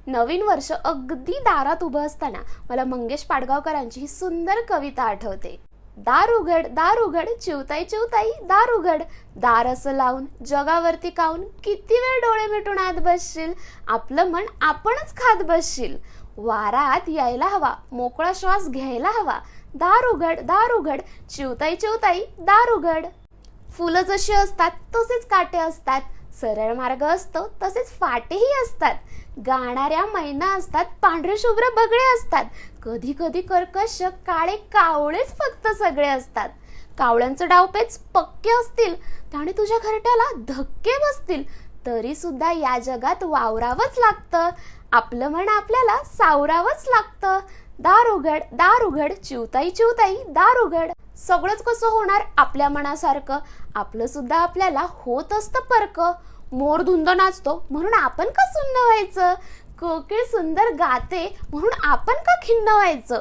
नवीन वर्ष अगदी दारात उभं असताना मला मंगेश पाडगावकरांची ही सुंदर कविता आठवते. दार उघड दार उघड चिवताई चिवताई दार उघड, दार असं लावून जगावरती काऊन किती वेळ डोळे मिटून आत बसशील, आपलं मन आपणच खात बसशील. वारात यायला हवा, मोकळा श्वास घ्यायला हवा, दार उघड चिवताई चिवताई दार उघड. फुलं जशी असतात तसेच काटे असतात, सरळ मार्ग असतो तसेच फाटेही असतात, गाणाऱ्या मैना असतात, पांढरे शुभ्र बगळे असतात, कधी कधी कर्कश काळे कावळेच फक्त सगळे असतात. कावळ्यांचं डावपेच पक्के असतील आणि तुझ्या घरट्याला धक्के बसतील, तरी सुद्धा या जगात वावरावंच लागतं, आपलं मन आपल्याला सावरावंच लागतं. दार उघड चिवताई चिवताई दार उघड. सगळंच कसं होणार आपल्या मनासारखं, आपलं सुद्धा आपल्याला होत असतं परक. मोर धुंद नाचतो म्हणून आपण का सुन्न व्हायचं, कोकिळ सुंदर गाते म्हणून आपण का खिन्न व्हायचं.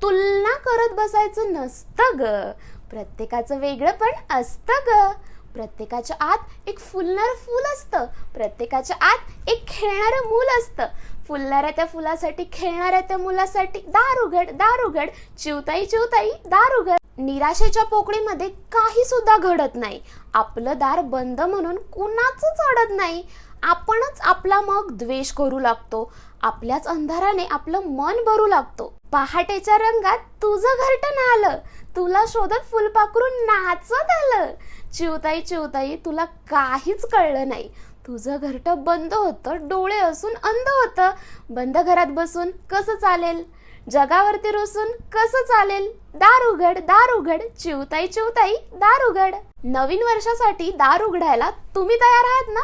तुलना करत बसायचं नसतं ग, प्रत्येकाचं वेगळं पण असतं ग. प्रत्येकाच्या आत एक फुलणारं फूल असतं, प्रत्येकाच्या आत एक खेळणारं मूल असतं. फुलणाऱ्या त्या फुलासाठी, खेळणाऱ्या त्या मुलासाठी दार उघड चिवताई चिवताई दार उघड. निराशेच्या पोकळीमध्ये काही सुद्धा घडत नाही, आपलं दार बंद म्हणून कुणाचंच अडत नाही. आपणच आपला मग द्वेष करू लागतो, आपल्याच अंधाराने आपलं मन भरू लागतो. पहाटेच्या रंगात तुझं घरटं आलं, तुला शोधत फुलपाखरून नाचत आलं. चिवताई चिवताई तुला काहीच कळलं नाही, तुझं घरटं बंद होतं, डोळे असून अंध होतं. बंद घरात बसून कसं चालेल, जगावरती रुसून कसं चालेल. दार उघड चिवताई चिवताई दार उघड. नवीन वर्षासाठी दार उघडायला तुम्ही तयार आहात ना?